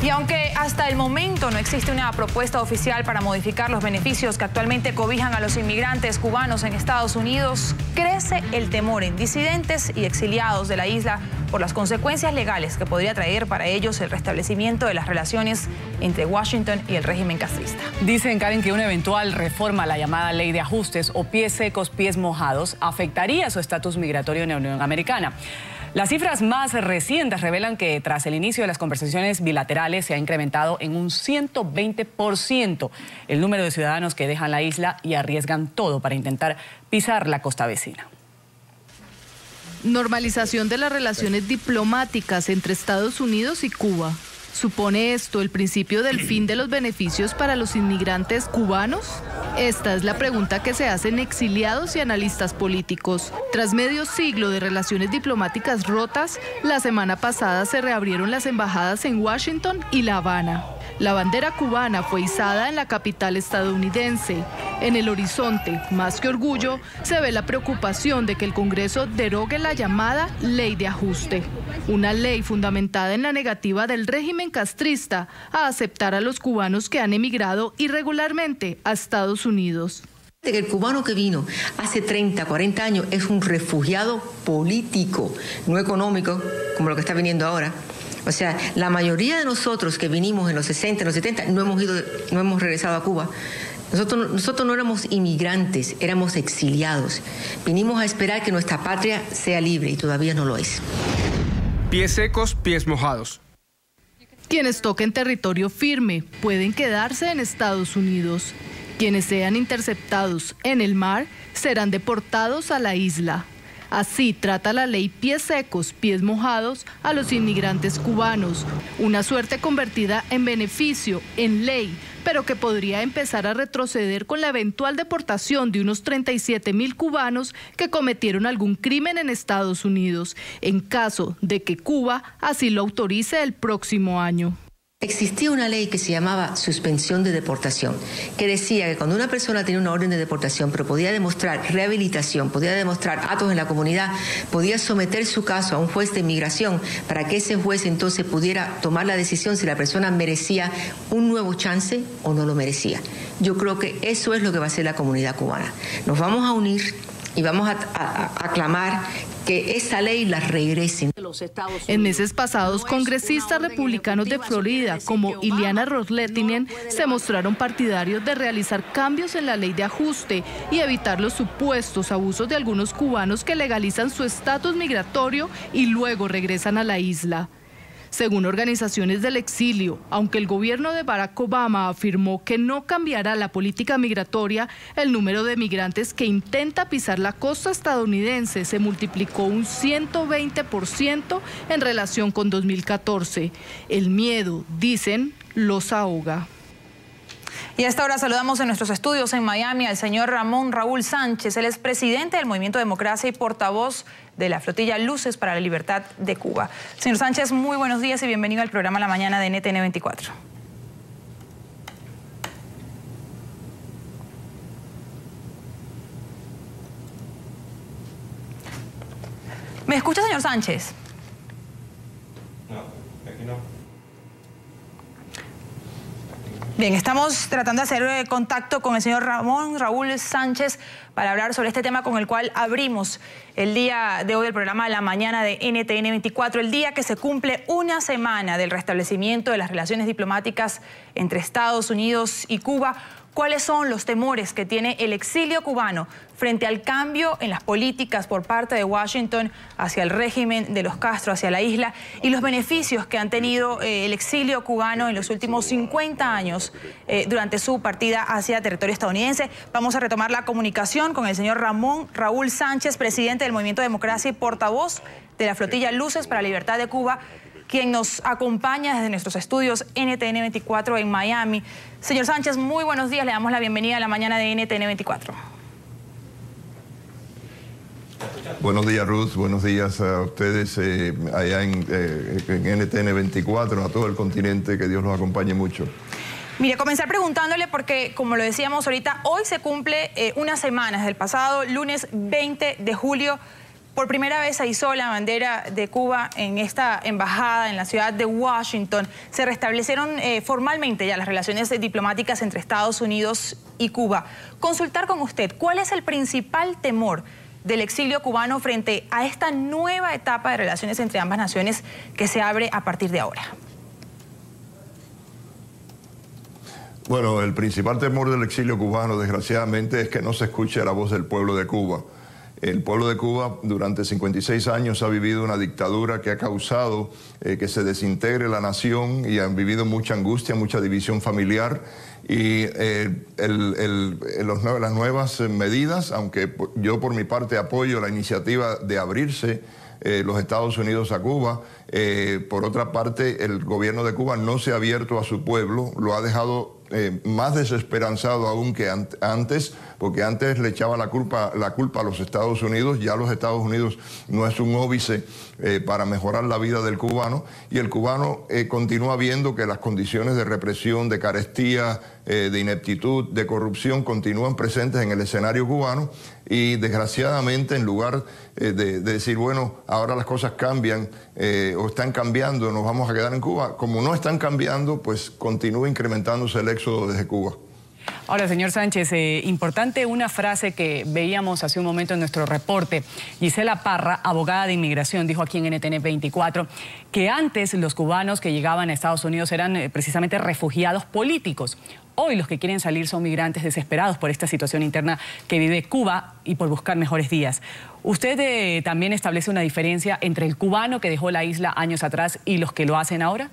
Y aunque hasta el momento no existe una propuesta oficial para modificar los beneficios que actualmente cobijan a los inmigrantes cubanos en Estados Unidos, crece el temor en disidentes y exiliados de la isla por las consecuencias legales que podría traer para ellos el restablecimiento de las relaciones entre Washington y el régimen castrista. Dicen, Karen, que una eventual reforma a la llamada ley de ajustes o pies secos, pies mojados afectaría su estatus migratorio en la Unión Americana. Las cifras más recientes revelan que tras el inicio de las conversaciones bilaterales se ha incrementado en un 120% el número de ciudadanos que dejan la isla y arriesgan todo para intentar pisar la costa vecina. Normalización de las relaciones diplomáticas entre Estados Unidos y Cuba. ¿Supone esto el principio del fin de los beneficios para los inmigrantes cubanos? Esta es la pregunta que se hacen exiliados y analistas políticos. Tras medio siglo de relaciones diplomáticas rotas, la semana pasada se reabrieron las embajadas en Washington y La Habana. La bandera cubana fue izada en la capital estadounidense. En el horizonte, más que orgullo, se ve la preocupación de que el Congreso derogue la llamada ley de ajuste. Una ley fundamentada en la negativa del régimen castrista a aceptar a los cubanos que han emigrado irregularmente a Estados Unidos. El cubano que vino hace 30, 40 años es un refugiado político, no económico, como lo que está viniendo ahora. O sea, la mayoría de nosotros que vinimos en los 60, en los 70, no hemos regresado a Cuba. Nosotros no éramos inmigrantes, éramos exiliados. Vinimos a esperar que nuestra patria sea libre y todavía no lo es. Pies secos, pies mojados. Quienes toquen territorio firme pueden quedarse en Estados Unidos. Quienes sean interceptados en el mar serán deportados a la isla. Así trata la ley pies secos, pies mojados a los inmigrantes cubanos. Una suerte convertida en beneficio, en ley, pero que podría empezar a retroceder con la eventual deportación de unos 37.000 cubanos que cometieron algún crimen en Estados Unidos, en caso de que Cuba así lo autorice el próximo año. Existía una ley que se llamaba suspensión de deportación, que decía que cuando una persona tenía una orden de deportación, pero podía demostrar rehabilitación, podía demostrar actos en la comunidad, podía someter su caso a un juez de inmigración para que ese juez entonces pudiera tomar la decisión si la persona merecía un nuevo chance o no lo merecía. Yo creo que eso es lo que va a hacer la comunidad cubana. Nos vamos a unir y vamos a clamar que esa ley la regresen. En meses pasados, congresistas republicanos de Florida, como Ileana Ros-Lehtinen, se mostraron partidarios de realizar cambios en la ley de ajuste y evitar los supuestos abusos de algunos cubanos que legalizan su estatus migratorio y luego regresan a la isla. Según organizaciones del exilio, aunque el gobierno de Barack Obama afirmó que no cambiará la política migratoria, el número de migrantes que intenta pisar la costa estadounidense se multiplicó un 120% en relación con 2014. El miedo, dicen, los ahoga. Y a esta hora saludamos en nuestros estudios en Miami al señor Ramón Raúl Sánchez. Él es presidente del Movimiento Democracia y portavoz de la flotilla Luces para la Libertad de Cuba. Señor Sánchez, muy buenos días y bienvenido al programa La Mañana de NTN 24. ¿Me escucha, señor Sánchez? No, aquí no. Bien, estamos tratando de hacer contacto con el señor Ramón Raúl Sánchez para hablar sobre este tema con el cual abrimos el día de hoy el programa La Mañana de NTN 24, el día que se cumple una semana del restablecimiento de las relaciones diplomáticas entre Estados Unidos y Cuba. ¿Cuáles son los temores que tiene el exilio cubano frente al cambio en las políticas por parte de Washington hacia el régimen de los Castro, hacia la isla, y los beneficios que han tenido el exilio cubano en los últimos 50 años durante su partida hacia territorio estadounidense? Vamos a retomar la comunicación con el señor Ramón Raúl Sánchez, presidente del Movimiento Democracia y portavoz de la flotilla Luces para la Libertad de Cuba, quien nos acompaña desde nuestros estudios NTN 24 en Miami. Señor Sánchez, muy buenos días. Le damos la bienvenida a La Mañana de NTN 24. Buenos días, Ruth. Buenos días a ustedes allá en NTN 24, a todo el continente. Que Dios los acompañe mucho. Mire, comenzar preguntándole porque, como lo decíamos ahorita, hoy se cumple una semana desde el pasado lunes 20 de julio por primera vez se izó la bandera de Cuba en esta embajada en la ciudad de Washington. Se restablecieron formalmente ya las relaciones diplomáticas entre Estados Unidos y Cuba. Consultar con usted, ¿cuál es el principal temor del exilio cubano frente a esta nueva etapa de relaciones entre ambas naciones que se abre a partir de ahora? Bueno, el principal temor del exilio cubano, desgraciadamente, es que no se escuche la voz del pueblo de Cuba. El pueblo de Cuba durante 56 años ha vivido una dictadura que ha causado que se desintegre la nación y han vivido mucha angustia, mucha división familiar. Y las nuevas medidas, aunque yo por mi parte apoyo la iniciativa de abrirse los Estados Unidos a Cuba, por otra parte el gobierno de Cuba no se ha abierto a su pueblo, lo ha dejado más desesperanzado aún que antes, porque antes le echaba la culpa a los Estados Unidos. Ya los Estados Unidos no es un óbice para mejorar la vida del cubano, y el cubano continúa viendo que las condiciones de represión, de carestía, de ineptitud, de corrupción continúan presentes en el escenario cubano, y desgraciadamente en lugar de decir, bueno, ahora las cosas cambian o están cambiando, nos vamos a quedar en Cuba, como no están cambiando, pues continúa incrementándose el éxodo desde Cuba. Ahora, señor Sánchez, importante una frase que veíamos hace un momento en nuestro reporte. Gisela Parra, abogada de inmigración, dijo aquí en NTN 24 que antes los cubanos que llegaban a Estados Unidos eran precisamente refugiados políticos. Hoy los que quieren salir son migrantes desesperados por esta situación interna que vive Cuba y por buscar mejores días. ¿Usted también establece una diferencia entre el cubano que dejó la isla años atrás y los que lo hacen ahora?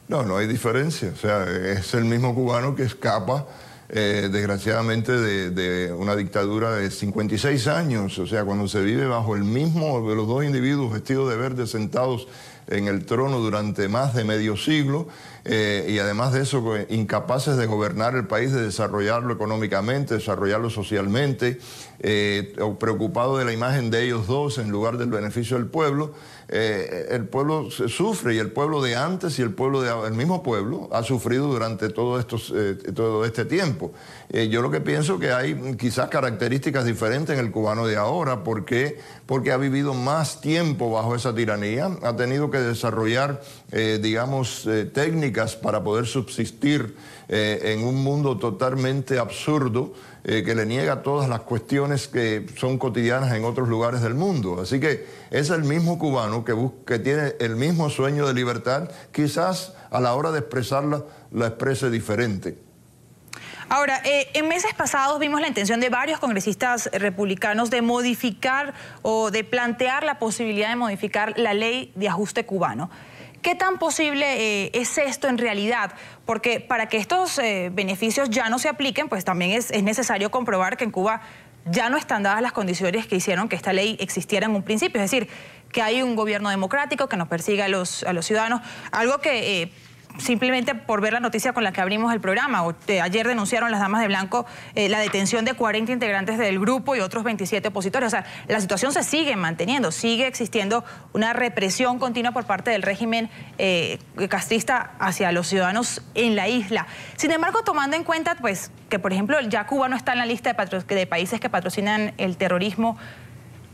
No, no hay diferencia. O sea, es el mismo cubano que escapa, desgraciadamente, de una dictadura de 56 años. O sea, cuando se vive bajo el mismo de los dos individuos vestidos de verde sentados en el trono durante más de medio siglo, y además de eso, incapaces de gobernar el país, de desarrollarlo económicamente, desarrollarlo socialmente, preocupado de la imagen de ellos dos en lugar del beneficio del pueblo. El pueblo sufre, y el pueblo de antes y el mismo pueblo ha sufrido durante todo este tiempo. Yo lo que pienso que hay quizás características diferentes en el cubano de ahora, porque ha vivido más tiempo bajo esa tiranía, ha tenido que desarrollar, digamos, técnicas para poder subsistir en un mundo totalmente absurdo, que le niega todas las cuestiones que son cotidianas en otros lugares del mundo. Así que es el mismo cubano que tiene el mismo sueño de libertad, quizás a la hora de expresarla, la exprese diferente. Ahora, en meses pasados vimos la intención de varios congresistas republicanos de modificar o de plantear la posibilidad de modificar la ley de ajuste cubano. ¿Qué tan posible es esto en realidad? Porque para que estos beneficios ya no se apliquen, pues también es necesario comprobar que en Cuba ya no están dadas las condiciones que hicieron que esta ley existiera en un principio. Es decir, que hay un gobierno democrático que no persigue a los ciudadanos, algo que simplemente por ver la noticia con la que abrimos el programa. Ayer denunciaron las damas de blanco la detención de 40 integrantes del grupo y otros 27 opositores. O sea, la situación se sigue manteniendo, sigue existiendo una represión continua por parte del régimen castrista hacia los ciudadanos en la isla. Sin embargo, tomando en cuenta pues que, por ejemplo, ya Cuba no está en la lista de países que patrocinan el terrorismo,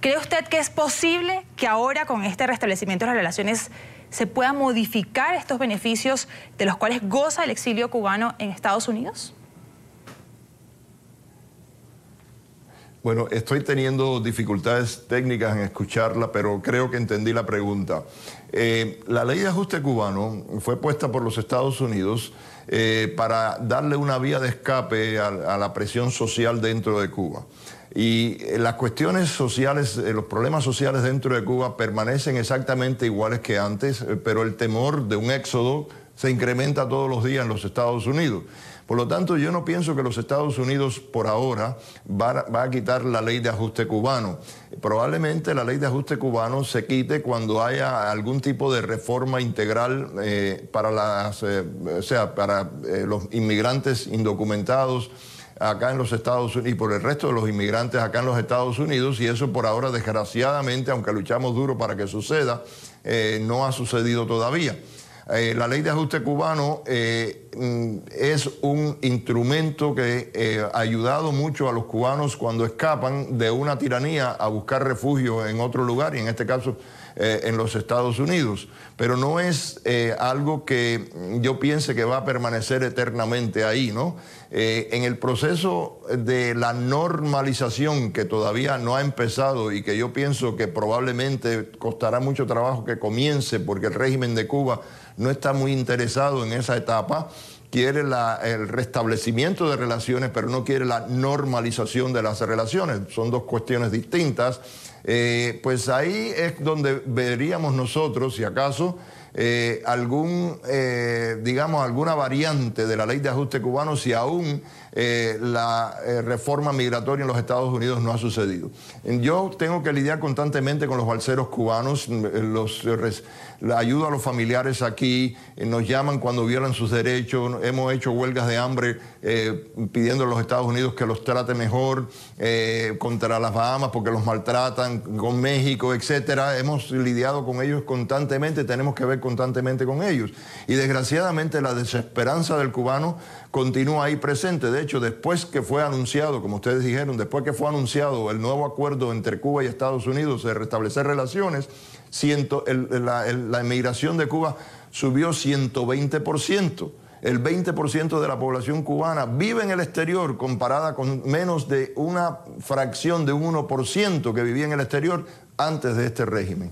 ¿cree usted que es posible que ahora con este restablecimiento de las relaciones se puedan modificar estos beneficios de los cuales goza el exilio cubano en Estados Unidos? Bueno, estoy teniendo dificultades técnicas en escucharla, pero creo que entendí la pregunta. La ley de ajuste cubano fue puesta por los Estados Unidos para darle una vía de escape a la presión social dentro de Cuba. Y las cuestiones sociales, los problemas sociales dentro de Cuba permanecen exactamente iguales que antes, pero el temor de un éxodo se incrementa todos los días en los Estados Unidos. Por lo tanto, yo no pienso que los Estados Unidos por ahora va a quitar la ley de ajuste cubano. Probablemente la ley de ajuste cubano se quite cuando haya algún tipo de reforma integral para los inmigrantes indocumentados acá en los Estados Unidos y por el resto de los inmigrantes acá en los Estados Unidos, y eso por ahora, desgraciadamente, aunque luchamos duro para que suceda, no ha sucedido todavía. La ley de ajuste cubano es un instrumento que ha ayudado mucho a los cubanos cuando escapan de una tiranía a buscar refugio en otro lugar, y en este caso en los Estados Unidos. Pero no es algo que yo piense que va a permanecer eternamente ahí, ¿no? En el proceso de la normalización, que todavía no ha empezado y que yo pienso que probablemente costará mucho trabajo que comience, porque el régimen de Cuba no está muy interesado en esa etapa, quiere el restablecimiento de relaciones, pero no quiere la normalización de las relaciones. Son dos cuestiones distintas. Pues ahí es donde veríamos nosotros, si acaso, alguna variante de la ley de ajuste cubano, si aún la reforma migratoria en los Estados Unidos no ha sucedido. Yo tengo que lidiar constantemente con los balseros cubanos, la ayuda a los familiares aquí, nos llaman cuando violan sus derechos, hemos hecho huelgas de hambre pidiendo a los Estados Unidos que los trate mejor, contra las Bahamas porque los maltratan, con México, etcétera. Hemos lidiado con ellos constantemente, tenemos que ver constantemente con ellos. Y desgraciadamente la desesperanza del cubano continúa ahí presente. De hecho, después que fue anunciado, como ustedes dijeron, después que fue anunciado el nuevo acuerdo entre Cuba y Estados Unidos de restablecer relaciones, la emigración de Cuba subió 120%. El 20% de la población cubana vive en el exterior, comparada con menos de una fracción de un 1% que vivía en el exterior antes de este régimen.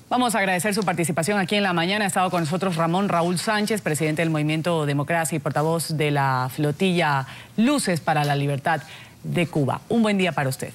Vamos a agradecer su participación aquí en La Mañana. Ha estado con nosotros Ramón Raúl Sánchez, presidente del Movimiento Democracia y portavoz de la flotilla Luces para la Libertad de Cuba. Un buen día para usted.